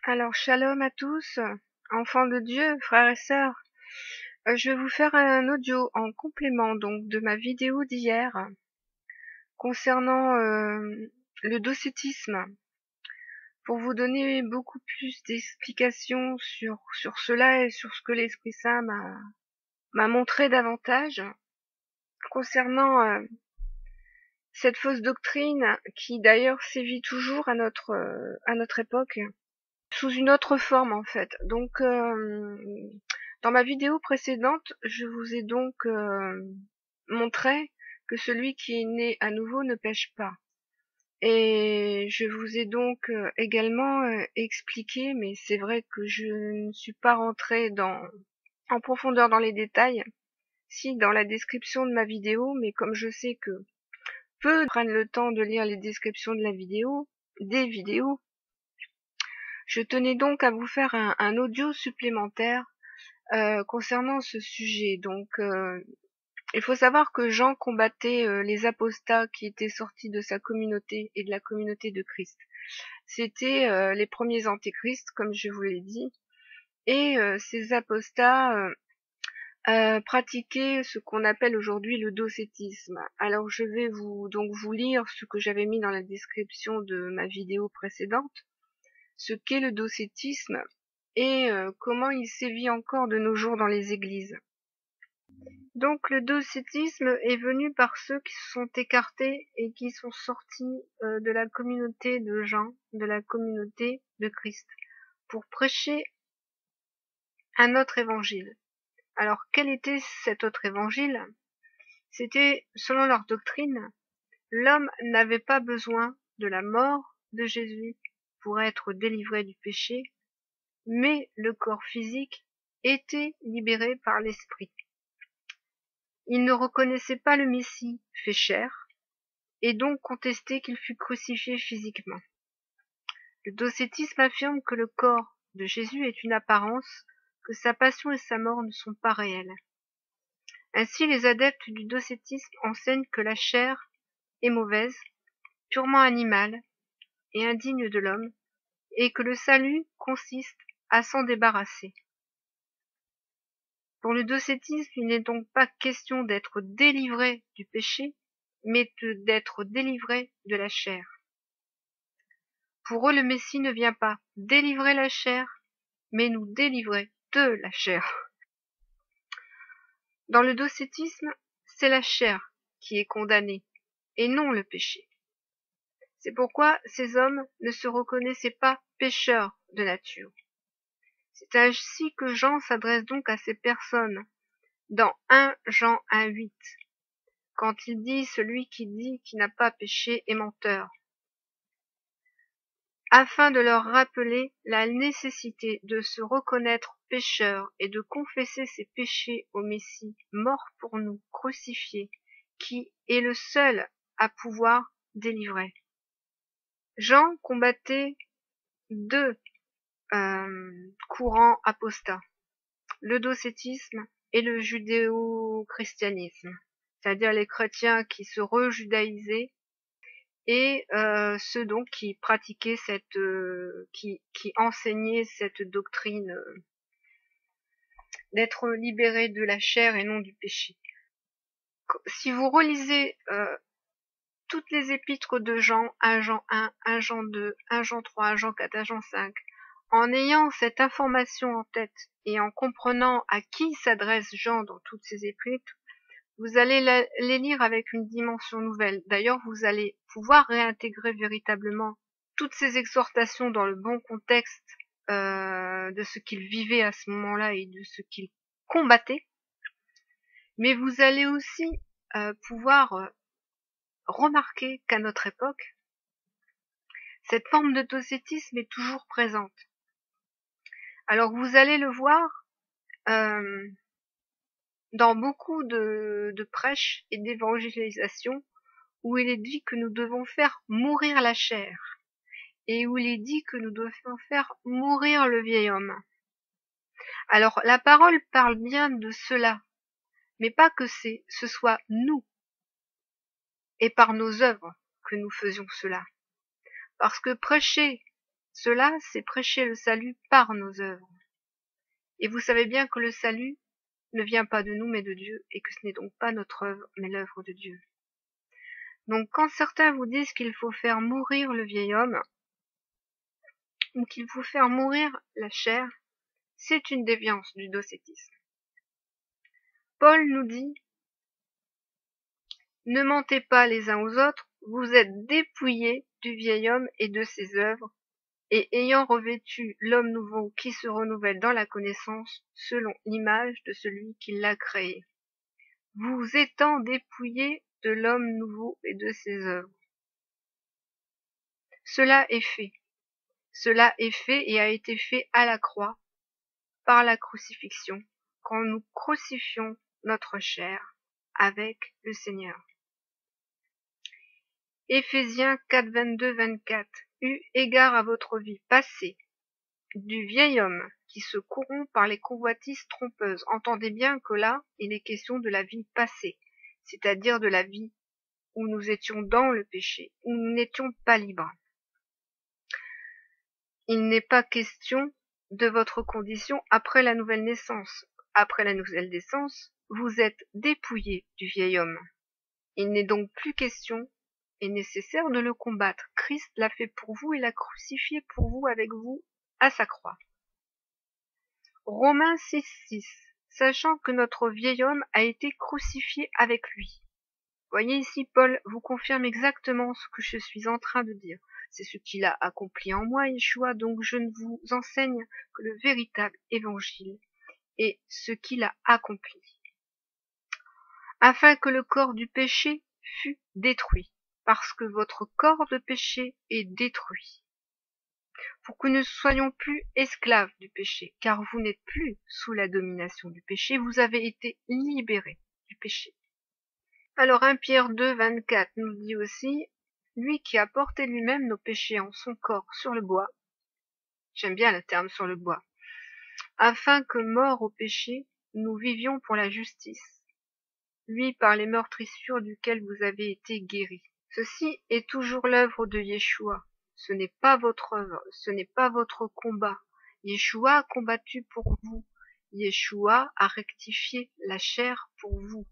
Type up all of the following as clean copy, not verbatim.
Alors, shalom à tous, enfants de Dieu, frères et sœurs. Je vais vous faire un audio en complément donc de ma vidéo d'hier concernant le docétisme, pour vous donner beaucoup plus d'explications sur cela et sur ce que l'Esprit Saint m'a montré davantage concernant cette fausse doctrine qui d'ailleurs sévit toujours à notre époque, sous une autre forme en fait. Donc dans ma vidéo précédente, je vous ai donc montré que celui qui est né à nouveau ne pêche pas. Et je vous ai donc également expliqué, mais c'est vrai que je ne suis pas rentrée en profondeur dans les détails, si dans la description de ma vidéo, mais comme je sais que peu prennent le temps de lire les descriptions de des vidéos, je tenais donc à vous faire un audio supplémentaire concernant ce sujet. Donc il faut savoir que Jean combattait les apostats qui étaient sortis de sa communauté et de la communauté de Christ. C'était les premiers antéchrists, comme je vous l'ai dit, et ces apostats pratiquaient ce qu'on appelle aujourd'hui le docétisme. Alors je vais vous lire ce que j'avais mis dans la description de ma vidéo précédente, ce qu'est le docétisme et comment il sévit encore de nos jours dans les églises. Donc le docétisme est venu par ceux qui se sont écartés et qui sont sortis de la communauté de Jean, de la communauté de Christ, pour prêcher un autre évangile. Alors quel était cet autre évangile? C'était, selon leur doctrine, l'homme n'avait pas besoin de la mort de Jésus pour être délivré du péché, mais le corps physique était libéré par l'esprit. Ils ne reconnaissaient pas le Messie fait chair, et donc contestaient qu'il fût crucifié physiquement. Le docétisme affirme que le corps de Jésus est une apparence, que sa passion et sa mort ne sont pas réelles. Ainsi, les adeptes du docétisme enseignent que la chair est mauvaise, purement animale et indigne de l'homme, et que le salut consiste à s'en débarrasser. Pour le docétisme, il n'est donc pas question d'être délivré du péché, mais d'être délivré de la chair. Pour eux, le Messie ne vient pas délivrer la chair, mais nous délivrer de la chair. Dans le docétisme, c'est la chair qui est condamnée, et non le péché. C'est pourquoi ces hommes ne se reconnaissaient pas pécheurs de nature. C'est ainsi que Jean s'adresse donc à ces personnes dans 1 Jean 1,8, quand il dit « Celui qui dit qu'il n'a pas péché est menteur », afin de leur rappeler la nécessité de se reconnaître pécheurs et de confesser ses péchés au Messie, mort pour nous, crucifié, qui est le seul à pouvoir délivrer. Jean combattait deux courants apostats, le docétisme et le judéo-christianisme, c'est-à-dire les chrétiens qui se rejudaïsaient et ceux donc qui pratiquaient qui enseignaient cette doctrine d'être libérés de la chair et non du péché. Si vous relisez toutes les épîtres de Jean, 1 Jean 1, 1 Jean 2, 1 Jean 3, 1 Jean 4, 1 Jean 5, en ayant cette information en tête et en comprenant à qui s'adresse Jean dans toutes ces épîtres, vous allez les lire avec une dimension nouvelle. D'ailleurs, vous allez pouvoir réintégrer véritablement toutes ces exhortations dans le bon contexte de ce qu'il vivait à ce moment-là et de ce qu'il combattait. Mais vous allez aussi pouvoir remarquer qu'à notre époque, cette forme de docétisme est toujours présente. Alors vous allez le voir dans beaucoup de prêches et d'évangélisation, où il est dit que nous devons faire mourir la chair, et où il est dit que nous devons faire mourir le vieil homme. Alors la parole parle bien de cela, mais pas que ce soit nous, et par nos œuvres, que nous faisions cela. Parce que prêcher Cela, c'est prêcher le salut par nos œuvres. Et vous savez bien que le salut ne vient pas de nous mais de Dieu, et que ce n'est donc pas notre œuvre mais l'œuvre de Dieu. Donc quand certains vous disent qu'il faut faire mourir le vieil homme, ou qu'il faut faire mourir la chair, c'est une déviance du docétisme. Paul nous dit: ne mentez pas les uns aux autres, vous êtes dépouillés du vieil homme et de ses œuvres, et ayant revêtu l'homme nouveau qui se renouvelle dans la connaissance selon l'image de celui qui l'a créé. Vous étant dépouillés de l'homme nouveau et de ses œuvres. Cela est fait. Cela est fait et a été fait à la croix, par la crucifixion, quand nous crucifions notre chair avec le Seigneur. Éphésiens 4, 22, 24. Eu égard à votre vie passée, du vieil homme qui se corrompt par les convoitises trompeuses. Entendez bien que là, il est question de la vie passée, c'est-à-dire de la vie où nous étions dans le péché, où nous n'étions pas libres. Il n'est pas question de votre condition après la nouvelle naissance. Après la nouvelle naissance, vous êtes dépouillés du vieil homme. Il n'est donc plus question et nécessaire de le combattre. Christ l'a fait pour vous et l'a crucifié pour vous avec vous à sa croix. Romains 6, 6. Sachant que notre vieil homme a été crucifié avec lui. Voyez ici, Paul vous confirme exactement ce que je suis en train de dire. C'est ce qu'il a accompli en moi, Yeshua, donc je ne vous enseigne que le véritable évangile et ce qu'il a accompli. Afin que le corps du péché fût détruit, parce que votre corps de péché est détruit. Pour que nous ne soyons plus esclaves du péché, car vous n'êtes plus sous la domination du péché, vous avez été libérés du péché. Alors 1 Pierre 2, 24 nous dit aussi: lui qui a porté lui-même nos péchés en son corps sur le bois, j'aime bien le terme sur le bois, afin que morts au péché, nous vivions pour la justice, lui par les meurtrissures duquel vous avez été guéris. Ceci est toujours l'œuvre de Yeshua, ce n'est pas votre œuvre, ce n'est pas votre combat. Yeshua a combattu pour vous, Yeshua a rectifié la chair pour vous.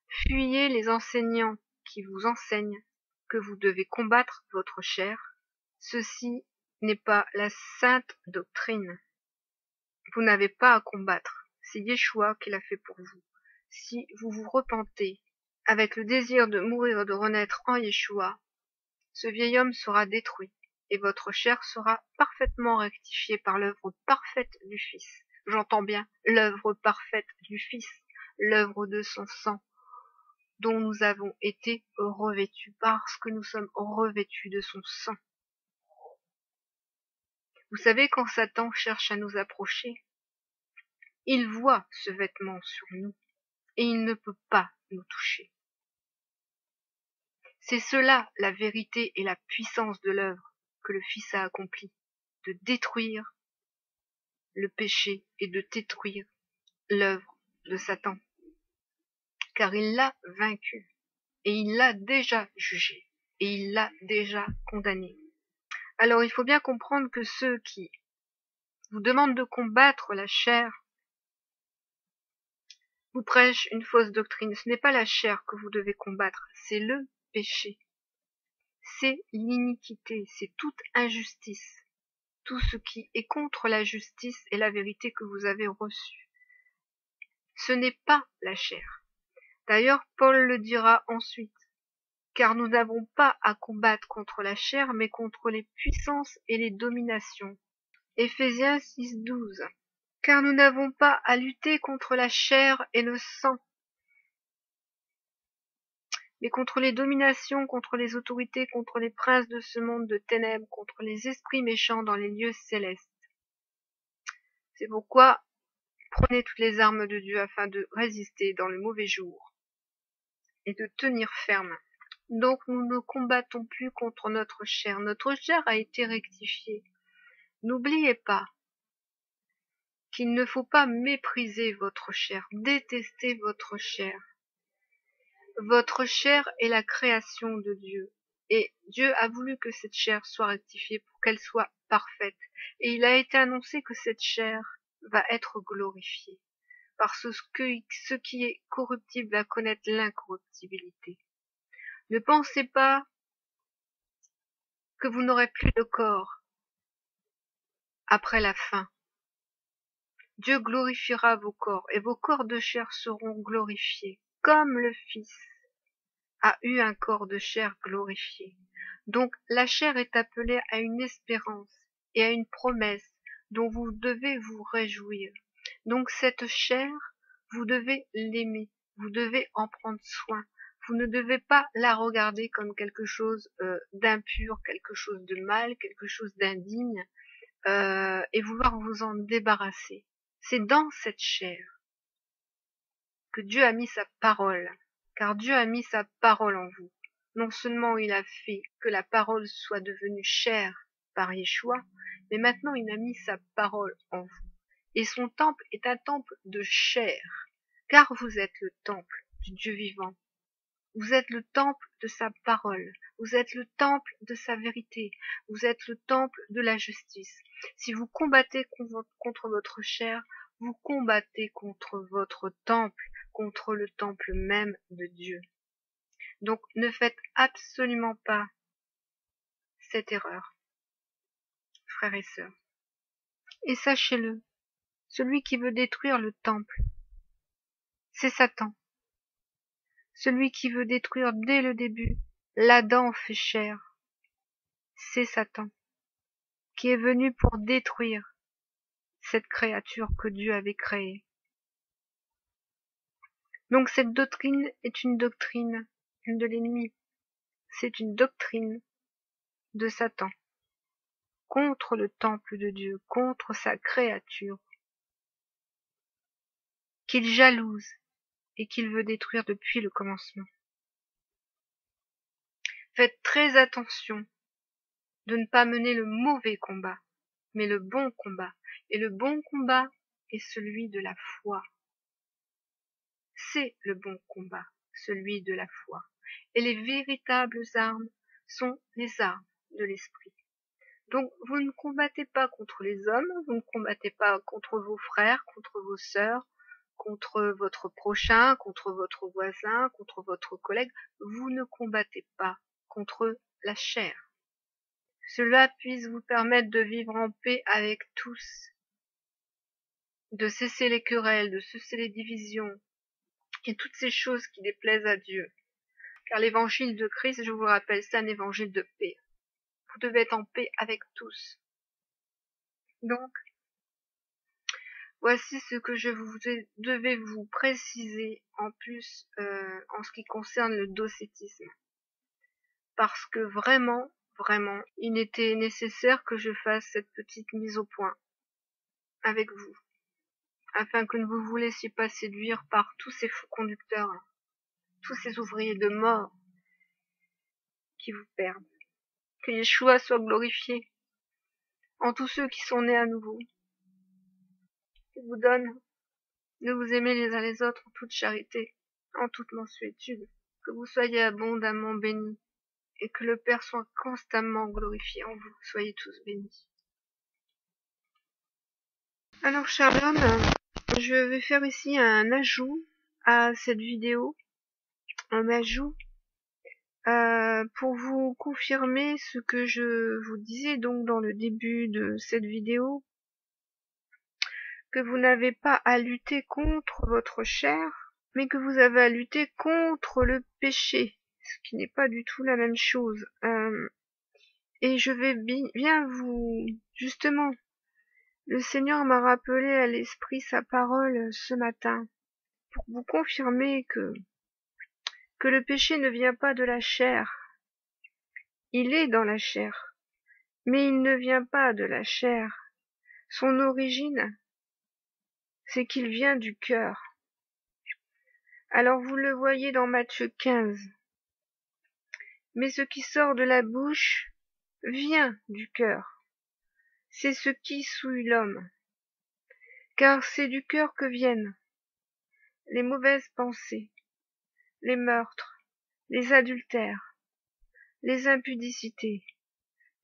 Fuyez les enseignants qui vous enseignent que vous devez combattre votre chair. Ceci n'est pas la sainte doctrine. Vous n'avez pas à combattre. C'est Yeshua qui l'a fait pour vous. Si vous vous repentez avec le désir de mourir et de renaître en Yeshua, ce vieil homme sera détruit et votre chair sera parfaitement rectifiée par l'œuvre parfaite du Fils. J'entends bien l'œuvre parfaite du Fils, l'œuvre de son sang, dont nous avons été revêtus, parce que nous sommes revêtus de son sang. Vous savez, quand Satan cherche à nous approcher, il voit ce vêtement sur nous, et il ne peut pas nous toucher. C'est cela la vérité et la puissance de l'œuvre que le Fils a accomplie, de détruire le péché et de détruire l'œuvre de Satan. Car il l'a vaincu, et il l'a déjà jugé, et il l'a déjà condamné. Alors il faut bien comprendre que ceux qui vous demandent de combattre la chair vous prêchent une fausse doctrine. Ce n'est pas la chair que vous devez combattre, c'est le péché. C'est l'iniquité, c'est toute injustice. Tout ce qui est contre la justice et la vérité que vous avez reçue. Ce n'est pas la chair. D'ailleurs, Paul le dira ensuite. Car nous n'avons pas à combattre contre la chair, mais contre les puissances et les dominations. Éphésiens 6, 12. Car nous n'avons pas à lutter contre la chair et le sang, mais contre les dominations, contre les autorités, contre les princes de ce monde de ténèbres, contre les esprits méchants dans les lieux célestes. C'est pourquoi prenez toutes les armes de Dieu afin de résister dans le mauvais jour et de tenir ferme. Donc nous ne combattons plus contre notre chair. Notre chair a été rectifiée. N'oubliez pas qu'il ne faut pas mépriser votre chair, détester votre chair. Votre chair est la création de Dieu, et Dieu a voulu que cette chair soit rectifiée pour qu'elle soit parfaite, et il a été annoncé que cette chair va être glorifiée, parce que ce qui est corruptible va connaître l'incorruptibilité. Ne pensez pas que vous n'aurez plus de corps après la fin. Dieu glorifiera vos corps, et vos corps de chair seront glorifiés, comme le Fils a eu un corps de chair glorifié. Donc la chair est appelée à une espérance et à une promesse dont vous devez vous réjouir. Donc cette chair, vous devez l'aimer, vous devez en prendre soin. Vous ne devez pas la regarder comme quelque chose d'impur, quelque chose de mal, quelque chose d'indigne, et vouloir vous en débarrasser. C'est dans cette chair que Dieu a mis sa parole, car Dieu a mis sa parole en vous. Non seulement il a fait que la parole soit devenue chair par Yeshua, mais maintenant il a mis sa parole en vous. Et son temple est un temple de chair, car vous êtes le temple du Dieu vivant. Vous êtes le temple de sa parole, vous êtes le temple de sa vérité, vous êtes le temple de la justice. Si vous combattez contre votre chair, vous combattez contre votre temple, contre le temple même de Dieu. Donc ne faites absolument pas cette erreur, frères et sœurs. Et sachez-le, celui qui veut détruire le temple, c'est Satan. Celui qui veut détruire dès le début l'Adam fait chair, c'est Satan, qui est venu pour détruire cette créature que Dieu avait créée. Donc cette doctrine est une doctrine de l'ennemi, c'est une doctrine de Satan, contre le temple de Dieu, contre sa créature, qu'il jalouse et qu'il veut détruire depuis le commencement. Faites très attention de ne pas mener le mauvais combat, mais le bon combat. Et le bon combat est celui de la foi. C'est le bon combat, celui de la foi. Et les véritables armes sont les armes de l'esprit. Donc vous ne combattez pas contre les hommes, vous ne combattez pas contre vos frères, contre vos sœurs, contre votre prochain, contre votre voisin, contre votre collègue. Vous ne combattez pas contre la chair. Cela puisse vous permettre de vivre en paix avec tous, de cesser les querelles, de cesser les divisions et toutes ces choses qui déplaisent à Dieu. Car l'évangile de Christ, je vous rappelle, c'est un évangile de paix. Vous devez être en paix avec tous. Donc, voici ce que je devais vous préciser en plus en ce qui concerne le docétisme. Parce que vraiment, il était nécessaire que je fasse cette petite mise au point avec vous, afin que ne vous laissiez pas séduire par tous ces faux conducteurs, tous ces ouvriers de mort qui vous perdent. Que Yeshua soit glorifié en tous ceux qui sont nés à nouveau. Il vous donne de vous aimer les uns les autres en toute charité, en toute mansuétude, que vous soyez abondamment bénis, et que le Père soit constamment glorifié en vous. Soyez tous bénis. Alors, Shalom, je vais faire ici un ajout à cette vidéo, un ajout pour vous confirmer ce que je vous disais donc dans le début de cette vidéo, que vous n'avez pas à lutter contre votre chair, mais que vous avez à lutter contre le péché, ce qui n'est pas du tout la même chose. Et je vais bien vous... Justement, le Seigneur m'a rappelé à l'esprit sa parole ce matin, pour vous confirmer que le péché ne vient pas de la chair. Il est dans la chair, mais il ne vient pas de la chair. Son origine, c'est qu'il vient du cœur. Alors vous le voyez dans Matthieu 15. Mais ce qui sort de la bouche vient du cœur. C'est ce qui souille l'homme. Car c'est du cœur que viennent les mauvaises pensées, les meurtres, les adultères, les impudicités,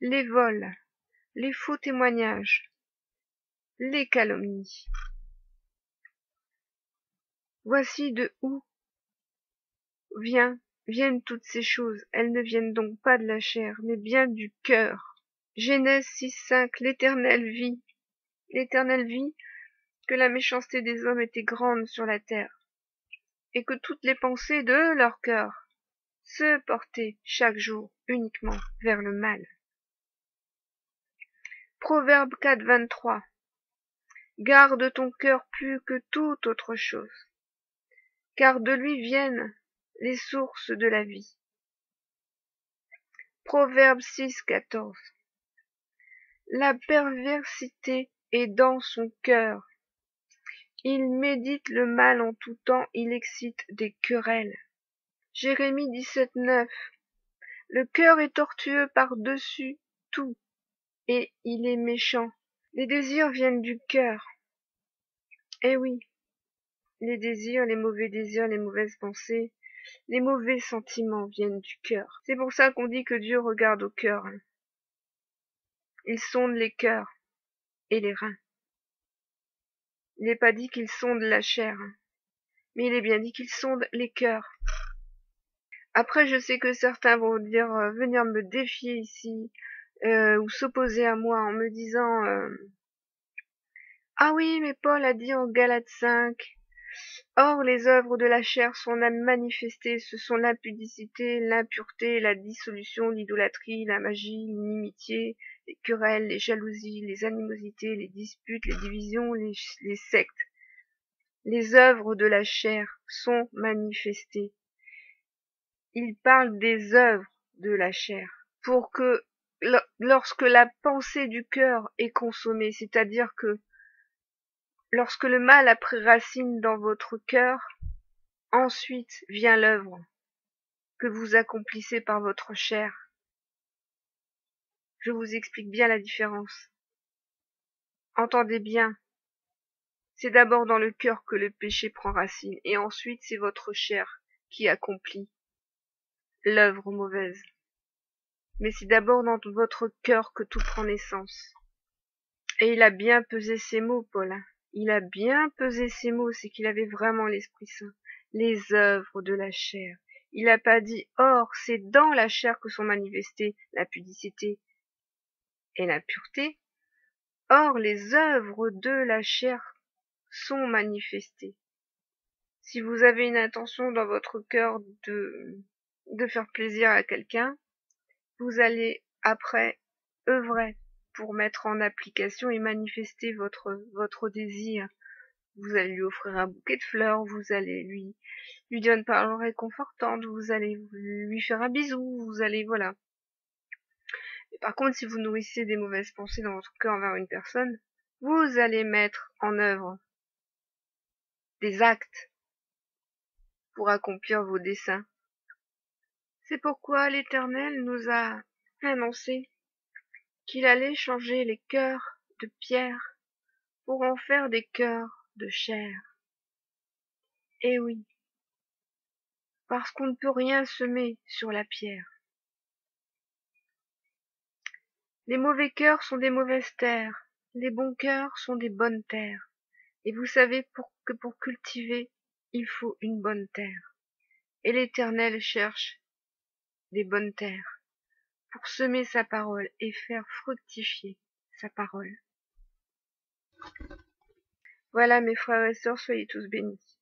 les vols, les faux témoignages, les calomnies. Voici de où viennent toutes ces choses. Elles ne viennent donc pas de la chair, mais bien du cœur. Genèse 6:5, l'Éternel vit que la méchanceté des hommes était grande sur la terre, et que toutes les pensées de leur cœur se portaient chaque jour uniquement vers le mal. Proverbe 4:23, garde ton cœur plus que toute autre chose, car de lui viennent les sources de la vie. Proverbe 6:14, la perversité est dans son cœur. Il médite le mal en tout temps, il excite des querelles. Jérémie 17:9, le cœur est tortueux par-dessus tout, et il est méchant. Les désirs viennent du cœur. Eh oui, les désirs, les mauvais désirs, les mauvaises pensées, les mauvais sentiments viennent du cœur. C'est pour ça qu'on dit que Dieu regarde au cœur. Il sonde les cœurs et les reins. Il n'est pas dit qu'il sonde la chair, mais il est bien dit qu'il sonde les cœurs. Après, je sais que certains vont venir me défier ici, ou s'opposer à moi en me disant ah oui, mais Paul a dit en Galates 5, or les œuvres de la chair sont manifestées, ce sont l'impudicité, l'impureté, la dissolution, l'idolâtrie, la magie, l'inimitié, les querelles, les jalousies, les animosités, les disputes, les divisions, les sectes. Les œuvres de la chair sont manifestées. Il parle des œuvres de la chair, pour que lorsque la pensée du cœur est consommée, c'est-à-dire que lorsque le mal a pris racine dans votre cœur, ensuite vient l'œuvre que vous accomplissez par votre chair. Je vous explique bien la différence. Entendez bien, c'est d'abord dans le cœur que le péché prend racine, et ensuite c'est votre chair qui accomplit l'œuvre mauvaise. Mais c'est d'abord dans votre cœur que tout prend naissance. Et il a bien pesé ses mots, Paul. Il a bien pesé ses mots, c'est qu'il avait vraiment l'Esprit Saint. Les œuvres de la chair. Il n'a pas dit, or, c'est dans la chair que sont manifestées la pudicité et la pureté. Or, les œuvres de la chair sont manifestées. Si vous avez une intention dans votre cœur de faire plaisir à quelqu'un, vous allez après œuvrer pour mettre en application et manifester votre désir. Vous allez lui offrir un bouquet de fleurs, vous allez lui dire une parole réconfortante, vous allez lui faire un bisou, vous allez, voilà. Et par contre, si vous nourrissez des mauvaises pensées dans votre cœur envers une personne, vous allez mettre en œuvre des actes pour accomplir vos desseins. C'est pourquoi l'Éternel nous a annoncé qu'il allait changer les cœurs de pierre pour en faire des cœurs de chair. Eh oui, parce qu'on ne peut rien semer sur la pierre. Les mauvais cœurs sont des mauvaises terres, les bons cœurs sont des bonnes terres. Et vous savez que pour cultiver, il faut une bonne terre. Et l'Éternel cherche des bonnes terres pour semer sa parole et faire fructifier sa parole. Voilà mes frères et sœurs, soyez tous bénis.